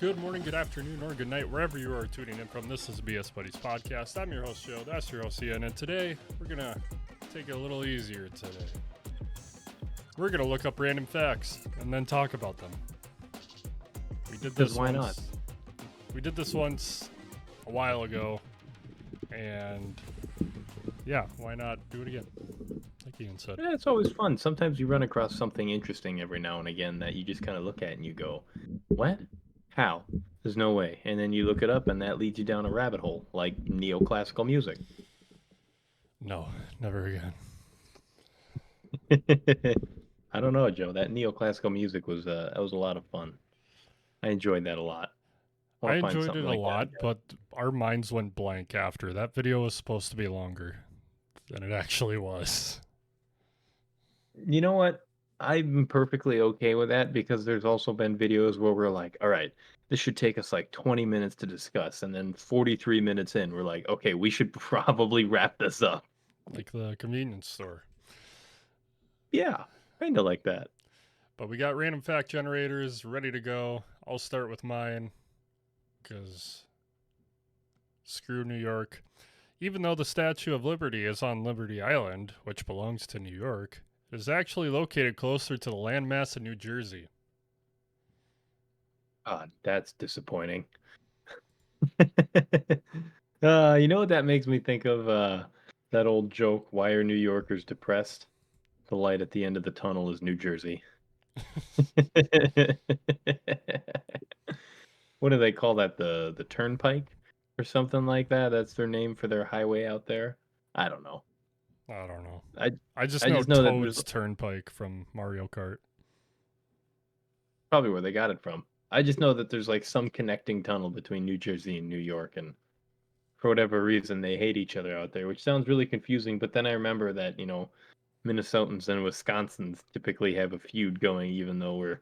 Good morning, good afternoon, or good night, wherever you are tuning in from. This is the BS Buddies podcast. I'm your host, Joe. That's your host, Ian. And today, we're going to take it a little easier today. We're going to look up random facts and then talk about them. We did this why once. not? We did this once a while ago. And yeah, why not do it again? Like Ian said. Yeah, it's always fun. Sometimes you run across something interesting every now and again that you just kind of look at and you go, what? How? There's no way. And then you look it up and that leads you down a rabbit hole, like neoclassical music. No, never again. I don't know, Joe. That neoclassical music was that was a lot of fun. I enjoyed that a lot. I I want to find enjoyed something it a like that lot, again. but our minds went blank after. That video was supposed to be longer than it actually was. You know what? I'm perfectly okay with that because there's also been videos where we're like, all right, this should take us like 20 minutes to discuss. And then 43 minutes in, we're like, okay, we should probably wrap this up. Like the convenience store. Yeah, kind of like that. But we got random fact generators ready to go. I'll start with mine because screw New York. Even though the Statue of Liberty is on Liberty Island, which belongs to New York, it is actually located closer to the landmass in New Jersey. God, that's disappointing. You know what that makes me think of? That old joke, why are New Yorkers depressed? The light at the end of the tunnel is New Jersey. What do they call that? The turnpike or something like that? That's their name for their highway out there. I don't know. I don't know. I I just I know just know that there's Toad's Turnpike from Mario Kart. probably where they got it from. I just know that there's like some connecting tunnel between New Jersey and New York, and for whatever reason they hate each other out there, which sounds really confusing. But then I remember that Minnesotans and Wisconsins typically have a feud going, even though we're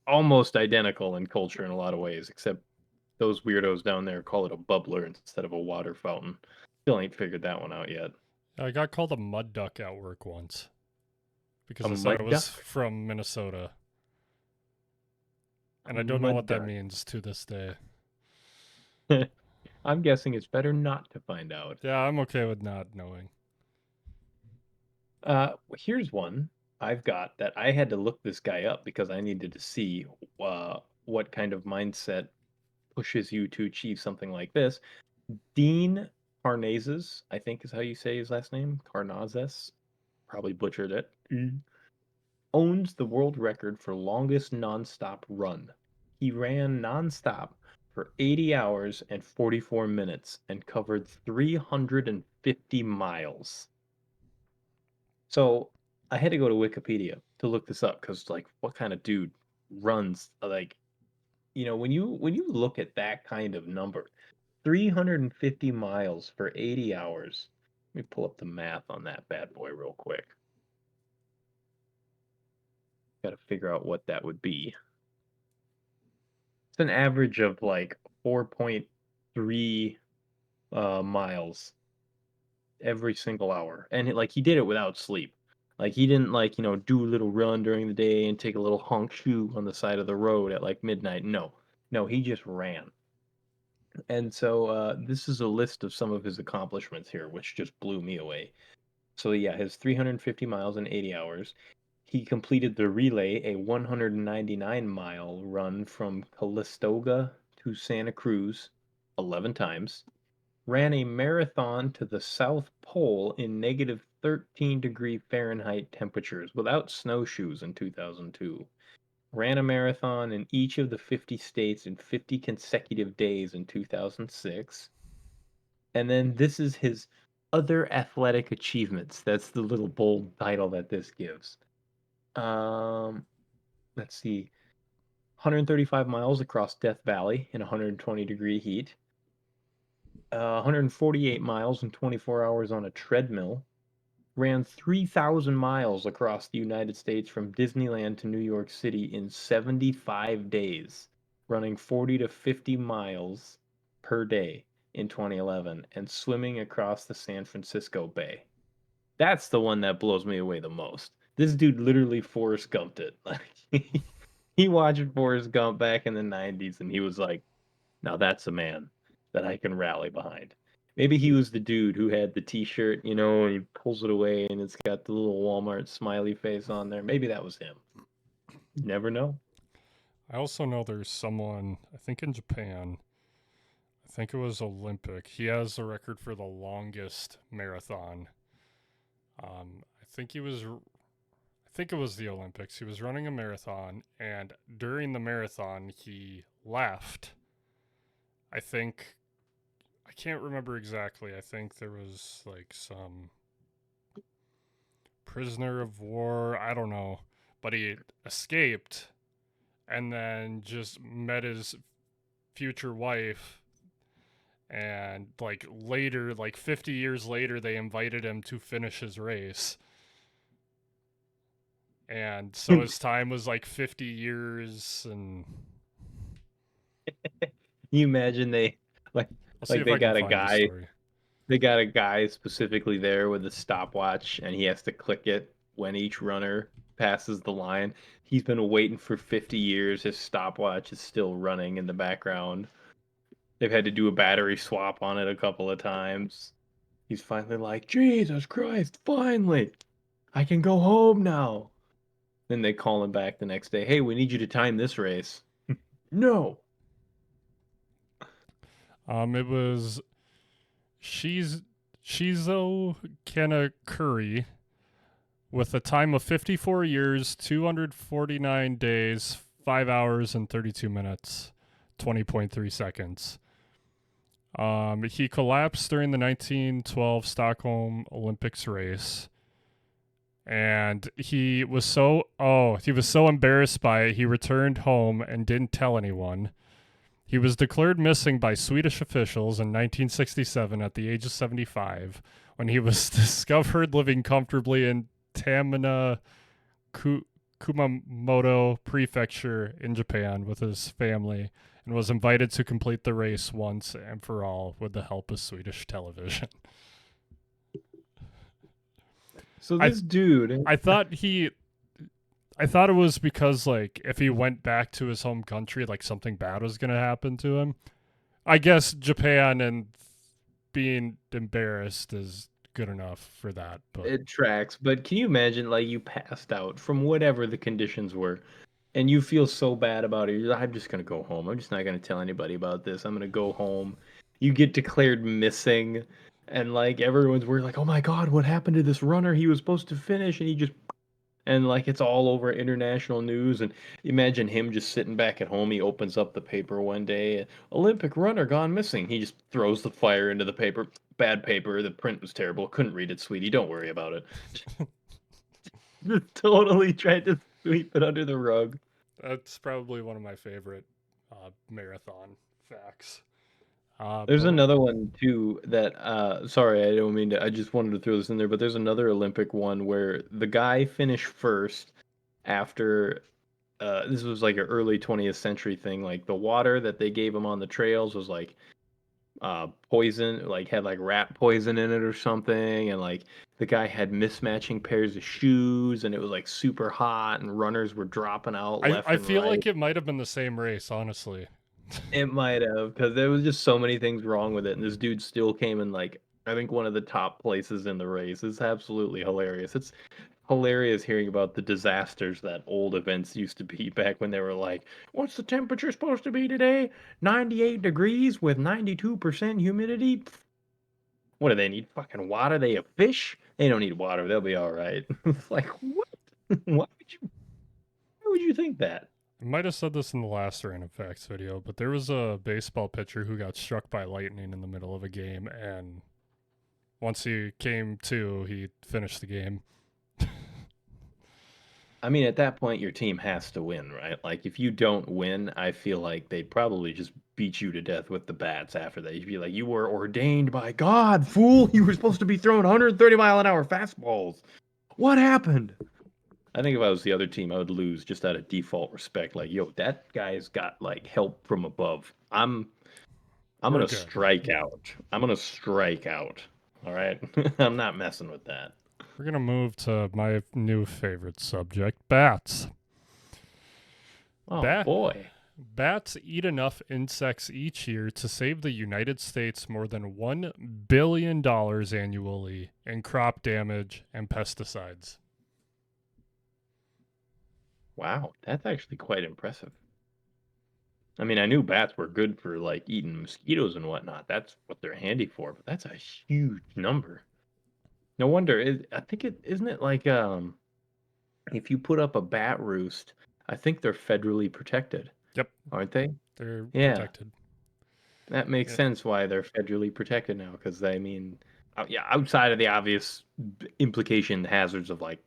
almost identical in culture in a lot of ways, except those weirdos down there call it a bubbler instead of a water fountain. Still ain't figured that one out yet. I got called a mud duck at work once because A I said I mud was duck? from Minnesota. A And I don't know mud what that duck. means to this day. I'm guessing it's better not to find out. Yeah, I'm okay with not knowing. Here's one I've got that I had to look this guy up because I needed to see what kind of mindset pushes you to achieve something like this. Dean Karnazes, I think is how you say his last name. Karnazes, probably butchered it. Owns the world record for longest nonstop run. He ran nonstop for 80 hours and 44 minutes and covered 350 miles. So I had to go to Wikipedia to look this up because, like, what kind of dude runs like, when you look at that kind of number, 350 miles for 80 hours. Let me pull up the math on that bad boy real quick. Got to figure out what that would be. It's an average of like 4.3 miles every single hour, and he did it without sleep. Like he didn't do a little run during the day and take a little honk shoe on the side of the road at like midnight. No, no, he just ran. And so this is a list of some of his accomplishments here, which just blew me away. So yeah, his 350 miles in 80 hours. He completed the relay, a 199-mile run from Calistoga to Santa Cruz 11 times. Ran a marathon to the South Pole in negative 13-degree Fahrenheit temperatures without snowshoes in 2002. Ran a marathon in each of the 50 states in 50 consecutive days in 2006. And then this is his other athletic achievements. That's the little bold title that this gives. Um, let's see. 135 miles across Death Valley in 120-degree heat. 148 miles in 24 hours on a treadmill. Ran 3,000 miles across the United States from Disneyland to New York City in 75 days, running 40 to 50 miles per day in 2011, and swimming across the San Francisco Bay. That's the one that blows me away the most. This dude literally Forrest Gumped it. Like, he watched Forrest Gump back in the 90s and he was like, now that's a man that I can rally behind. Maybe he was the dude who had the t-shirt, and he pulls it away and it's got the little Walmart smiley face on there. Maybe that was him. You never know. I also know there's someone, I think in Japan, I think it was Olympic. He has the record for the longest marathon. I think I think it was the Olympics. He was running a marathon, and during the marathon, he left. I think I can't remember exactly. I think there was like some prisoner of war. I don't know, but he escaped and then just met his future wife. And like later, like 50 years later, they invited him to finish his race. And so his time was like 50 years. And You imagine like I'll see like if I they can got a find the guy story. they got a guy specifically there with a stopwatch and he has to click it when each runner passes the line. He's been waiting for 50 years. His stopwatch is still running in the background. They've had to do a battery swap on it a couple of times. He's finally like, Jesus Christ, finally! I can go home now. Then they call him back the next day. Hey, we need you to time this race. No. It was Shizo Kanakuri with a time of 54 years, 249 days, 5 hours and 32 minutes, 20.3 seconds. He collapsed during the 1912 Stockholm Olympics race. And he was so embarrassed by it, he returned home and didn't tell anyone. He was declared missing by Swedish officials in 1967 at the age of 75 when he was discovered living comfortably in Tamina, Kumamoto Prefecture in Japan with his family and was invited to complete the race once and for all with the help of Swedish television. So I this dude, I thought he I thought it was because like if he went back to his home country like something bad was going to happen to him. I guess Japan and being embarrassed is good enough for that, but it tracks, but can you imagine like you passed out from whatever the conditions were and you feel so bad about it. You're like, I'm just gonna go home. I'm just not gonna tell anybody about this. I'm gonna go home. You get declared missing, and like everyone's worried, like, oh my god, what happened to this runner? He was supposed to finish, and he just and like it's all over international news. And imagine him just sitting back at home. He opens up the paper one day, Olympic runner gone missing. He just throws the fire into the paper. Bad paper. The print was terrible. Couldn't read it, sweetie. Don't worry about it. Just totally tried to sweep it under the rug. that's probably one of my favorite marathon facts. There's But another one too that sorry, I don't mean to I just wanted to throw this in there, but there's another Olympic one where the guy finished first after this was like an early 20th century thing. Like the water that they gave him on the trails was like poison, like had like rat poison in it or something, and like the guy had mismatching pairs of shoes and it was like super hot and runners were dropping out left I and feel right. like it might have been the same race, honestly. It might have, because there was just so many things wrong with it, and this dude still came in like I think one of the top places in the race. It's absolutely hilarious. It's hilarious hearing about the disasters that old events used to be back when they were like, "What's the temperature supposed to be today? 98 degrees with 92% humidity." Pff, what do they need? Fucking water? They have fish? They don't need water. They'll be all right. It's like what? Why would you think that? I might have said this in the last random facts video, but there was a baseball pitcher who got struck by lightning in the middle of a game, and once he came to, he finished the game. I mean, at that point, your team has to win, right? Like, if you don't win, I feel like they'd probably just beat you to death with the bats after that. You'd be like, you were ordained by God, fool! You were supposed to be throwing 130-mile-an-hour fastballs. What happened? I think if I was the other team, I would lose just out of default respect. Like, yo, that guy's got like help from above. I'm We're gonna good. strike out. I'm gonna strike out. All right, I'm not messing with that. We're gonna move to my new favorite subject, bats. Oh Bat boy. Bats eat enough insects each year to save the United States more than $1 billion annually in crop damage and pesticides. Wow, that's actually quite impressive. I mean, I knew bats were good for like eating mosquitoes and whatnot. That's what they're handy for, but that's a huge number. No wonder. I think it isn't it like if you put up a bat roost, I think they're federally protected, Yep, aren't they? they're Yeah, protected. that makes Yeah, sense why they're federally protected now. Because I mean, yeah, outside of the obvious implication hazards of like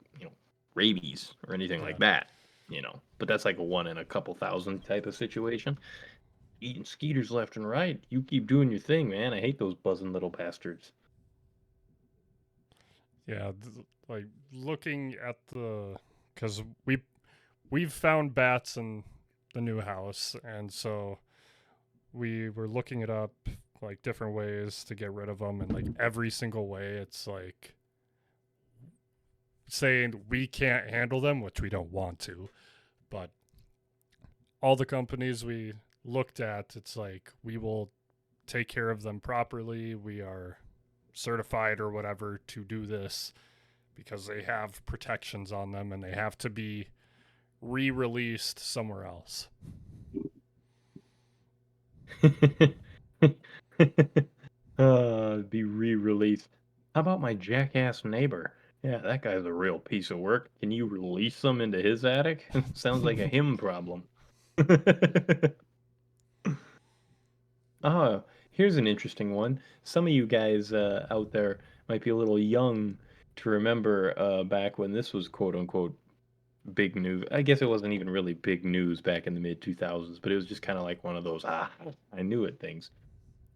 rabies or anything yeah. like that, but that's like a one in a couple thousand type of situation. Eating skeeters left and right. You keep doing your thing, man. I hate those buzzing little bastards. Yeah, like looking at the because we've found bats in the new house, and so we were looking it up like different ways to get rid of them, and like every single way, it's like saying we can't handle them, which we don't want to, but all the companies we looked at, it's like we will take care of them properly. We are certified or whatever to do this because they have protections on them and they have to be re-released somewhere else. Be re-released. How about my jackass neighbor? Yeah, that guy's a real piece of work. Can you release them into his attic? Sounds like a him problem. Ah, here's an interesting one. Some of you guys out there might be a little young to remember back when this was quote unquote big news. I guess it wasn't even really big news back in the mid 2000s, but it was just kind of like one of those, I knew it things.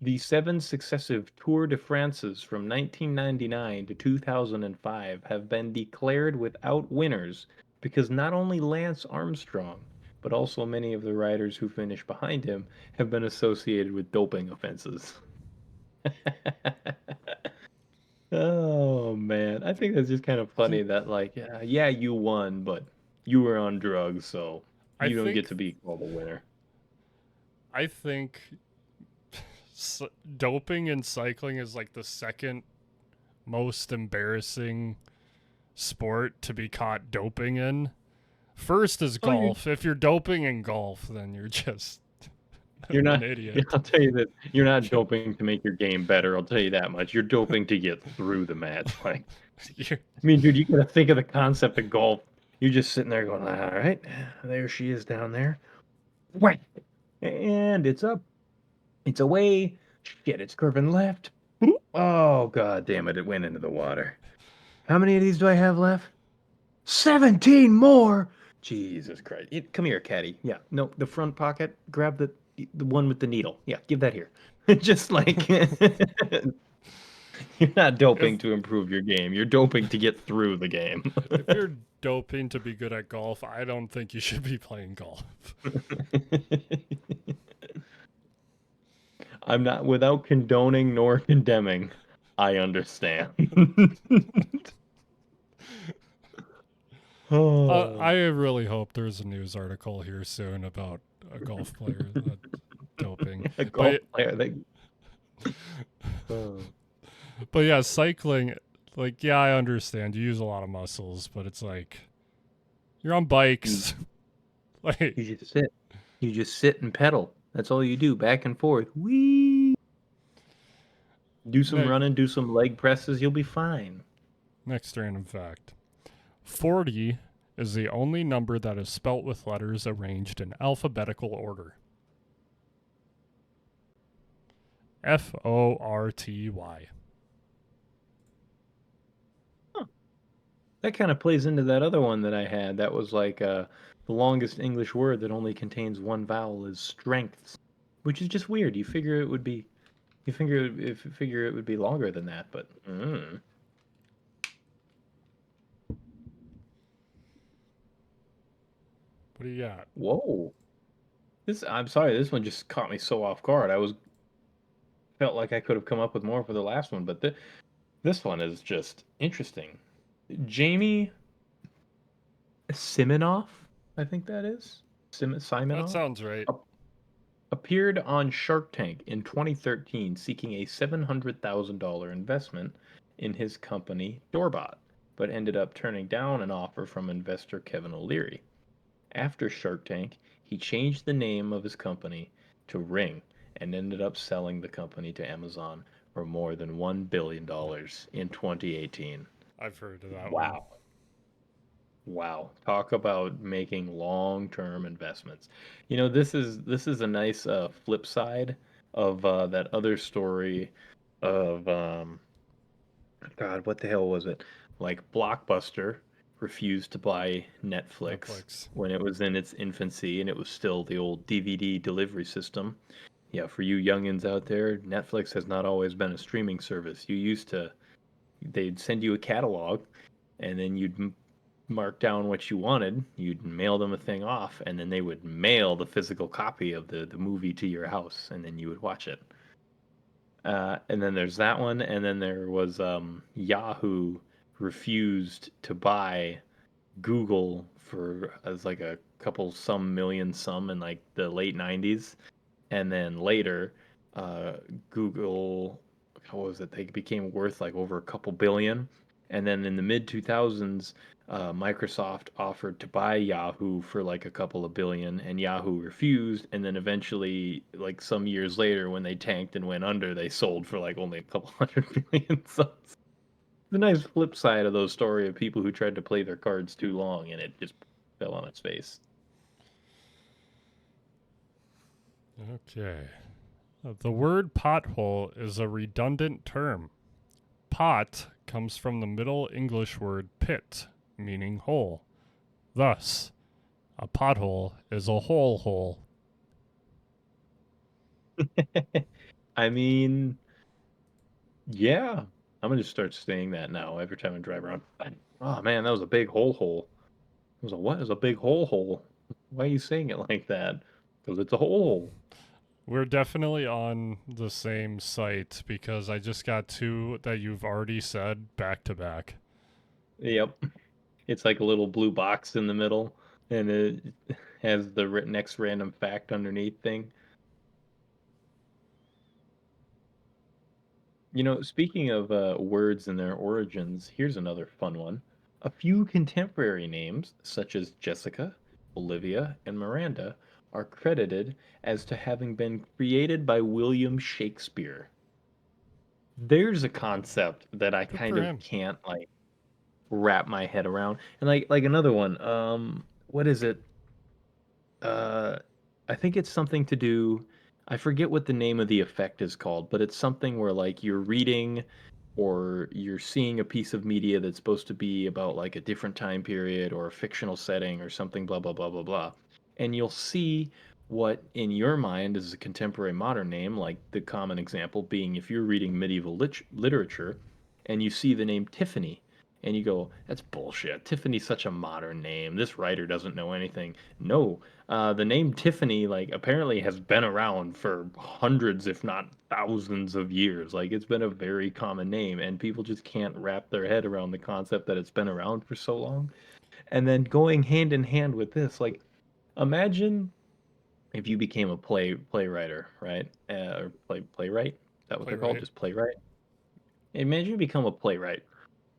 The seven successive Tour de France's from 1999 to 2005 have been declared without winners because not only Lance Armstrong, but also many of the riders who finished behind him have been associated with doping offenses. Oh man, I think that's just kind of funny that like, yeah, you won, but you were on drugs, so I you don't think get to be called a winner. I think doping in cycling is like the second most embarrassing sport to be caught doping in. First is Oh, you golf. If you're doping in golf, then you're just you're an not. Yeah, idiot. I'll tell you that you're not doping to make your game better. I'll tell you that much. You're doping to get through the match. Like, You're- I mean, dude, you gotta think of the concept of golf. You're just sitting there going, "All right, there she is down there. Whack, and it's up. It's away. Shit, it's curving left. Oh god damn it! It went into the water. How many of these do I have left? 17 more. Jesus Christ! Come here, Caddy. Yeah, no, the front pocket. Grab the one with the needle. Yeah, give that here. Just like you're not doping if to improve your game. You're doping to get through the game. if you're doping to be good at golf, I don't think you should be playing golf. I'm not without condoning nor condemning. I understand. I Oh, really hope there's a news article here soon about a golf player doping. a golf But player. Oh. but yeah, cycling. Like yeah, I understand you use a lot of muscles, but it's like you're on You bikes. Like you just sit. You just sit and pedal. That's all you do, back and forth. Whee! Do some next running, do some leg presses, you'll be fine. next random fact: 40 is the only number that is spelt with letters arranged in alphabetical order. Forty. Huh. That kind of plays into that other one that I had. That was like the longest English word that only contains one vowel is strengths, which is just weird. You figure it would be longer than that, but What do you got? whoa. I'm sorry, this one just caught me so off guard. I was felt like I could have come up with more for the last one, but this one is just interesting. Jamie Siminoff, I think that is. That Simonov, sounds right. ap- appeared on Shark Tank in 2013 seeking a $700,000 investment in his company Doorbot, but ended up turning down an offer from investor Kevin O'Leary. After Shark Tank, he changed the name of his company to Ring and ended up selling the company to Amazon for more than $1 billion in 2018. I've heard of that one. Wow. Wow. Talk about making long-term investments. This is a nice flip side of that other story of God, what the hell was it? Like Blockbuster refused to buy Netflix Netflix. when it was in its infancy and it was still the old DVD delivery system. Yeah, for you youngins out there, Netflix has not always been a streaming service. They'd send you a catalog and then you'd mark down what you wanted. You'd mail them a thing off and then they would mail the physical copy of the movie to your house and then you would watch it. And then there's that one, and then there was Yahoo refused to buy Google for as like a couple some million some in like the late 90s, and then later, uh, Google, how was it? They became worth like over a couple billion, and then in the mid 2000s, Microsoft offered to buy Yahoo for like a couple of billion, and Yahoo refused, and then eventually, like some years later, when they tanked and went under, they sold for like only a couple hundred million. So it's a nice flip side of those story of people who tried to play their cards too long, and it just fell on its face. Okay. The word pothole is a redundant term. Pot comes from the Middle English word pit, meaning hole. Thus, a pothole is a hole. I mean, yeah, I'm gonna just start saying that now every time I drive around. Oh man, that was a big hole hole. It was a what? It was a big hole hole. Why are you saying it like that? Because it's a hole. We're definitely on the same site because I just got two that you've already said back to back. Yep. It's like a little blue box in the middle, and it has the next random fact underneath thing. Speaking of words and their origins, here's another fun one. A few contemporary names, such as Jessica, Olivia, and Miranda, are credited as to having been created by William Shakespeare. There's a concept that I Good kind for of him. can't like wrap my head around. And like another one, what is it? Uh, I think it's something to do. I forget what the name of the effect is called, but it's something where like you're reading or you're seeing a piece of media that's supposed to be about like a different time period or a fictional setting or something, blah, blah, blah, blah, blah. And you'll see what in your mind is a contemporary modern name, like the common example being if you're reading medieval literature and you see the name Tiffany and you go, that's bullshit. Tiffany's such a modern name. This writer doesn't know anything. No, the name Tiffany, like, apparently has been around for hundreds, if not thousands of years. Like, it's been a very common name, and people just can't wrap their head around the concept that it's been around for so long. And then going hand in hand with this, like, imagine if you became a playwriter, right? Or playwright. Is that what they're called? Playwright. Just playwright. Imagine you become a playwright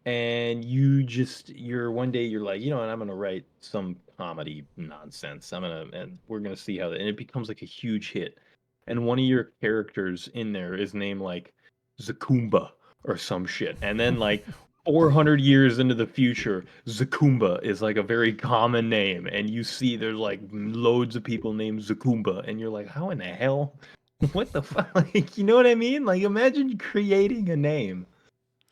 and you're one day you're like, what, I'm gonna write some comedy nonsense. And we're gonna see how that, and it becomes like a huge hit. And one of your characters in there is named like Zakumba or some shit. And then like 400 years into the future, Zakumba is like a very common name, and you see there's like loads of people named Zakumba, and you're like, how in the hell? What the fuck? Like, you know what I mean? Like, imagine creating a name.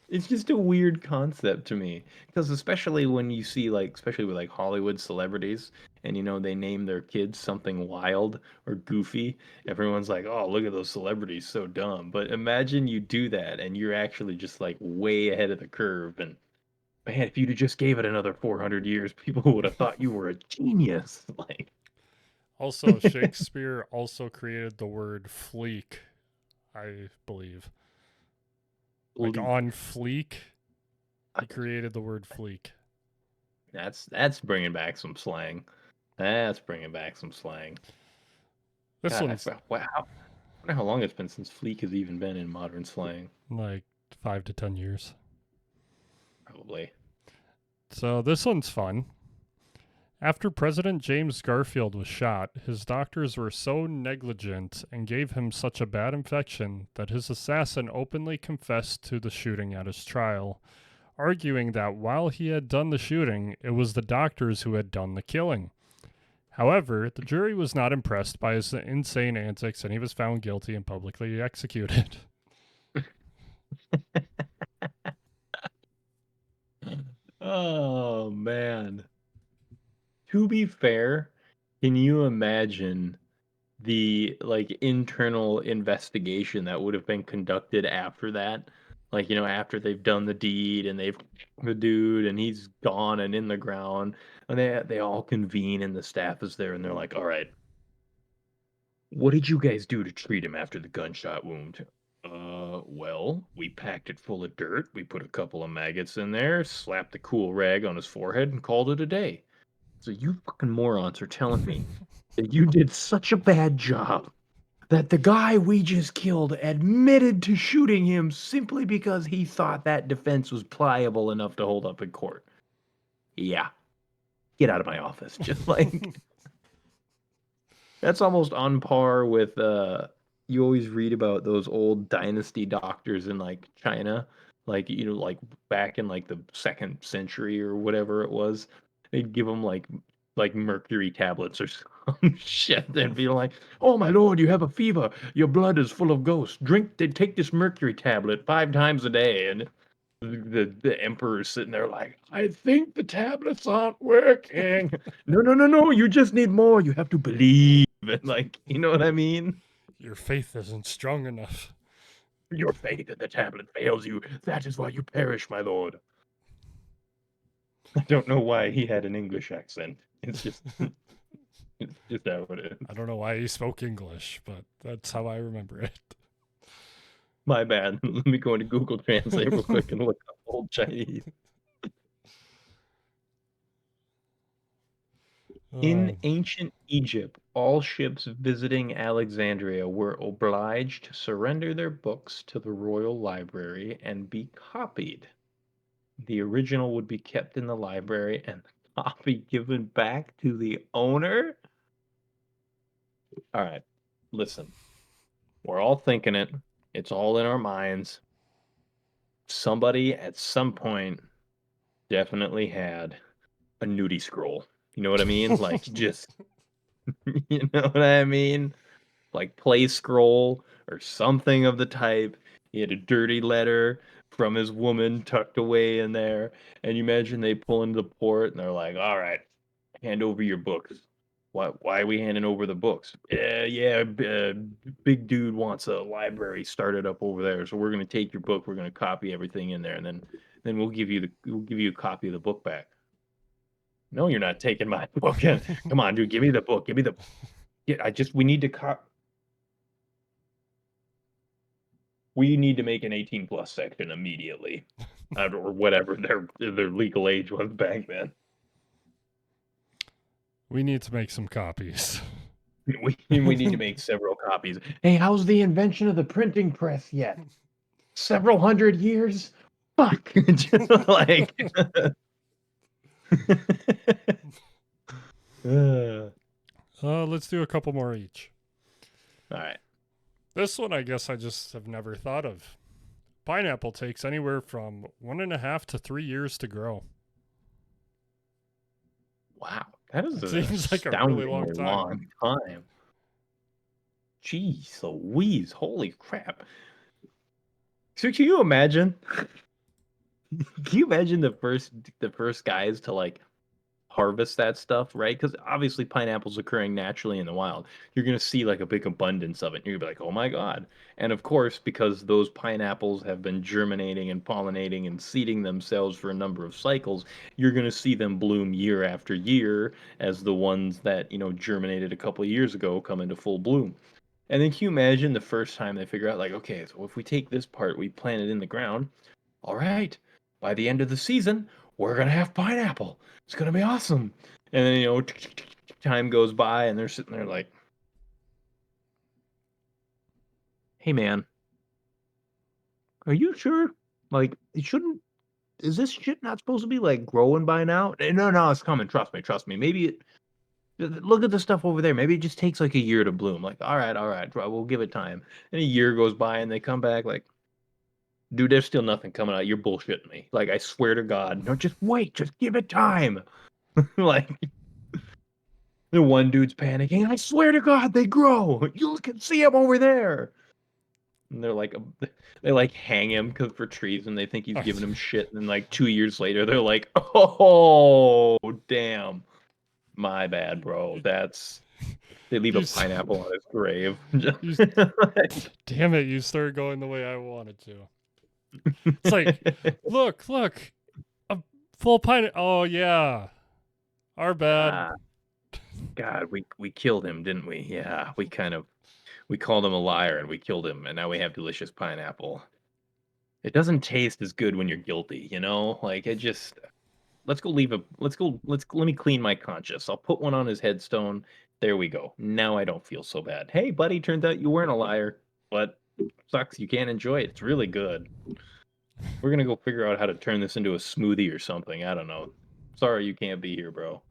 It's just a weird concept to me because especially when you see like especially with like Hollywood celebrities and they name their kids something wild or goofy, everyone's like, "Oh, look at those celebrities, so dumb." But imagine you do that and you're actually just like way ahead of the curve and man, if you'd have just gave it another 400 years, people would have thought you were a genius. Like Also, Shakespeare also created the word fleek, I believe. Like leak. on fleek, he created the word fleek. That's bringing back some slang. That's bringing back some slang. This God, one's wow. I wonder how long it's been since Fleek has even been in modern slang. like 5 to 10 years. Probably. So this one's fun. After President James Garfield was shot, his doctors were so negligent and gave him such a bad infection that his assassin openly confessed to the shooting at his trial, arguing that while he had done the shooting, it was the doctors who had done the killing. However, the jury was not impressed by his insane antics and he was found guilty and publicly executed. Oh man. To be fair, can you imagine the like internal investigation that would have been conducted after that? Like, after they've done the deed and they've the dude and he's gone and in the ground and they all convene and the staff is there and they're like, "All right, what did you guys do to treat him after the gunshot wound?" Well, we packed it full of dirt, we put a couple of maggots in there, slapped the cool rag on his forehead and called it a day. So you fucking morons are telling me that you did such a bad job that the guy we just killed admitted to shooting him simply because he thought that defense was pliable enough to hold up in court. Yeah, get out of my office. Just like that's almost on par with you always read about those old dynasty doctors in like China, like like back in like the second century or whatever it was. They'd give them like mercury tablets or some shit. They'd be like, "Oh my lord, you have a fever. Your blood is full of ghosts. Take this mercury tablet 5 times a day." And the emperor's sitting there like, "I think the tablets aren't working." No, no, no, no. You just need more. You have to believe. And like, you know what I mean? Your faith isn't strong enough. Your faith in the tablet fails you. That is why you perish, my lord. I don't know why he had an English accent. It's just it's just how it is. I don't know why he spoke English, but that's how I remember it. My bad. Let me go into Google Translate real quick and look up old Chinese. Uh, In ancient Egypt, all ships visiting Alexandria were obliged to surrender their books to the royal library and be copied. The original would be kept in the library and the copy given back to the owner. All right, listen, we're all thinking it. It's all in our minds. Somebody at some point definitely had a nudie scroll. You know what I mean? Like, just, you know what I mean? Like play scroll or something of the type. He had a dirty letter from his woman tucked away in there. And you imagine they pull into the port and they're like, "All right, hand over your books." Why are we handing over the books? Yeah, big dude wants a library started up over there, so we're gonna take your book, we're gonna copy everything in there, and then we'll give you a copy of the book back. No, you're not taking my book. Come on, dude, give me the book. Give me the. Yeah, we need to we need to make an 18 plus section immediately, or whatever their legal age was back then. we need to make some copies. We need to make several copies. Hey, how's the invention of the printing press yet? Several hundred years? Fuck. Just like all Let's do a couple more each. right. This one, I guess I just have never thought of. Pineapple takes anywhere from 1.5 to 3 years to grow. Wow. That is It an seems like a really long astoundingly time. long time. Jeez Louise, holy crap. So can you imagine? Can you imagine the first guys to like harvest that stuff, right? Because obviously pineapples occurring naturally in the wild. You're gonna see like a big abundance of it. And you're gonna be like, oh my God. And of course, because those pineapples have been germinating and pollinating and seeding themselves for a number of cycles, you're gonna see them bloom year after year as the ones that, germinated a couple of years ago come into full bloom. And then can you imagine the first time they figure out, like, okay, so if we take this part, we plant it in the ground, all right, by the end of the season, we're gonna have pineapple. It's gonna be awesome. And then time goes by and they're sitting there like, "Hey man, are you sure? Like, it shouldn't is this shit not supposed to be, like, growing by now?" No, no, it's coming, trust me. Maybe it look at the stuff over there, maybe it just takes, like, a year to bloom." Like, all right, bro, we'll give it time." And a year goes by and they come back like, "Dude, there's still nothing coming out, you're bullshitting me. Like, I swear to God. No, just wait, just give it time." Like, the one dude's panicking, "I swear to God, they grow. You can see them over there." And they're like, they like hang him because for treason. They think he's giving him shit. And then like 2 years later, they're like, "Oh, damn. My bad, bro." They leave You, a s- pineapple on his grave. you, s- damn it! You started going the way I wanted to. It's like, look, a full pine. Oh yeah, our bad. Ah, God, we killed him, didn't we? Yeah, we called him a liar and we killed him, and now we have delicious pineapple. It doesn't taste as good when you're guilty, you know? Like it just let me clean my conscience. I'll put one on his headstone. There we go. Now I don't feel so bad. Hey, buddy, turns out you weren't a liar, but sucks you can't enjoy it. It's really good. We're gonna go figure out how to turn this into a smoothie or something. I don't know. Sorry you can't be here, bro.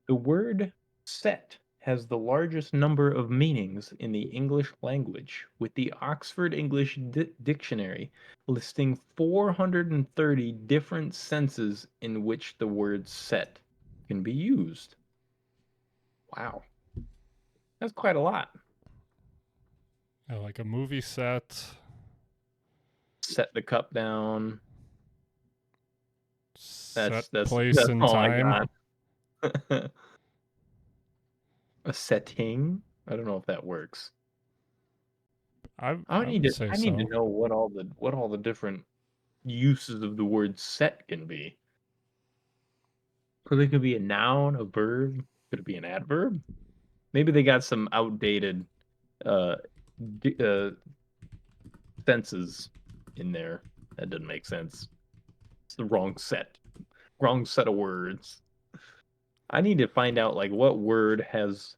The word set has the largest number of meanings in the English language, with the Oxford English Dictionary listing 430 different senses in which the word set can be used. Wow, that's quite a lot. Yeah, like a movie set, Set the cup down. set That's place that's and all I time. got. A setting. I don't know if that works. I would say I need to so. know what all the different uses of the word set can be. Because it could be a noun, a verb, could it be an adverb? Maybe they got some outdated uh, senses in there. That doesn't make sense. It's the wrong set of words. I need to find out like what word has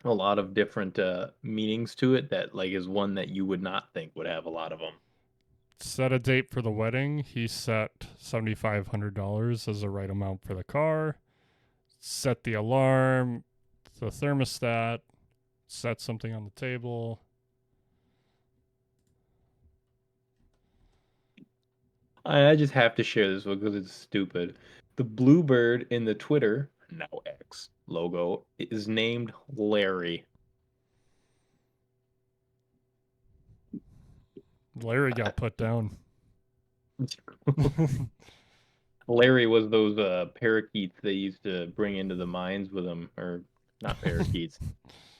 a lot of different meanings to it that like is one that you would not think would have a lot of them. Set a date for the wedding. He set $7,500 as the right amount for the car. Set the alarm, the thermostat, set something on the table. I just have to share this one because it's stupid. The bluebird in the Twitter, now X, logo is named Larry. Larry got put down. Larry was those parakeets they used to bring into the mines with them, or not parakeets.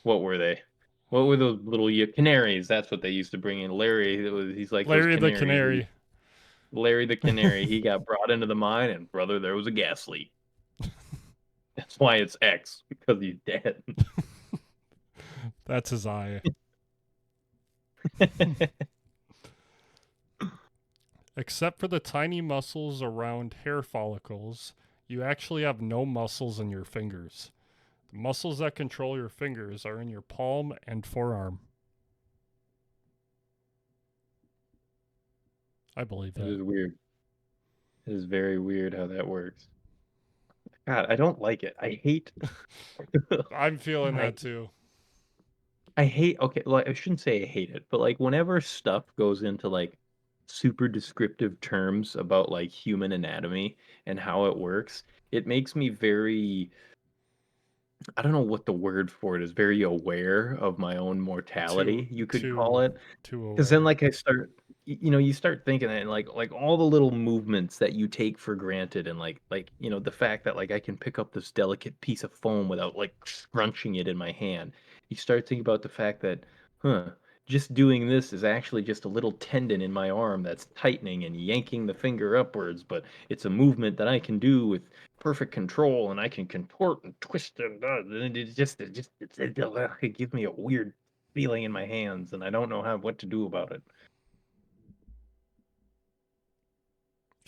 What were they? What were those little canaries? That's what they used to bring in. Larry, he's like those Larry the canaries. canary. Larry the canary. He got brought into the mine, and brother, there was a gas leak. That's why it's X because he's dead. That's his eye. Except for the tiny muscles around hair follicles, you actually have no muscles in your fingers. The muscles that control your fingers are in your palm and forearm. I believe It that. is weird. It is very weird how that works. God, I don't like it. I hate. I'm feeling I that too. I hate okay, like I shouldn't say I hate it, but like whenever stuff goes into like super descriptive terms about like human anatomy and how it works, it makes me very I don't know what the word for it is, very aware of my own Too mortality, you could call too it. too 'Cause then, aware. like, I start you start thinking and, like, all the little movements that you take for granted and, the fact that, like, I can pick up this delicate piece of foam without, like, scrunching it in my hand. You start thinking about the fact that, "Huh, just doing this is actually just a little tendon in my arm that's tightening and yanking the finger upwards, but it's a movement that I can do with perfect control, and I can contort and twist and it gives me a weird feeling in my hands, and I don't know what to do about it."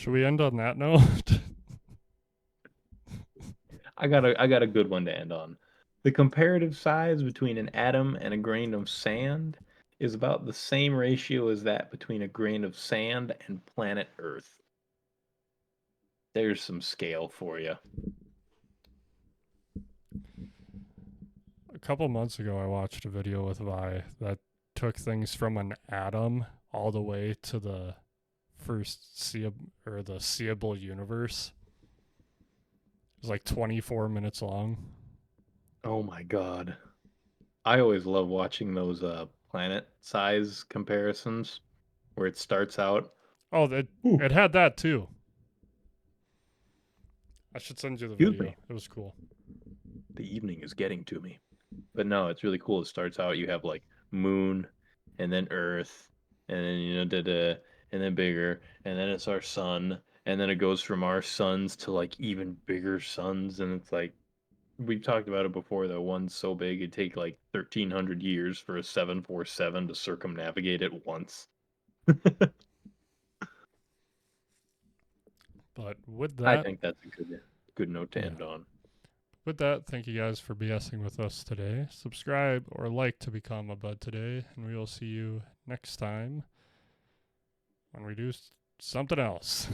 Should we end on that note? I got a good one to end on. The comparative size between an atom and a grain of sand is about the same ratio as that between a grain of sand and planet Earth. There's some scale for you. A couple months ago, I watched a video with Vi that took things from an atom all the way to the first or the seeable universe. It was like 24 minutes long. Oh my god. I always love watching those planet size comparisons where it starts out. Oh, Ooh, it had that too. I should send you the excuse me. video. It was cool. The evening is getting to me. But no, it's really cool. It starts out you have like moon and then earth and then and then bigger and then it's our sun and then it goes from our suns to like even bigger suns and it's like we've talked about it before that one's so big it'd take like 1300 years for a 747 to circumnavigate it once. But with I that, think that's a good note to yeah. end on. With that, thank you guys for BSing with us today. Subscribe or like to become a bud today, and we will see you next time when we do something else.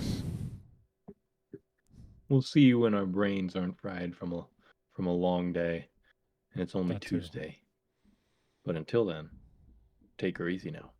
We'll see you when our brains aren't fried from a long day and it's only That too. Tuesday. But until then, take her easy now.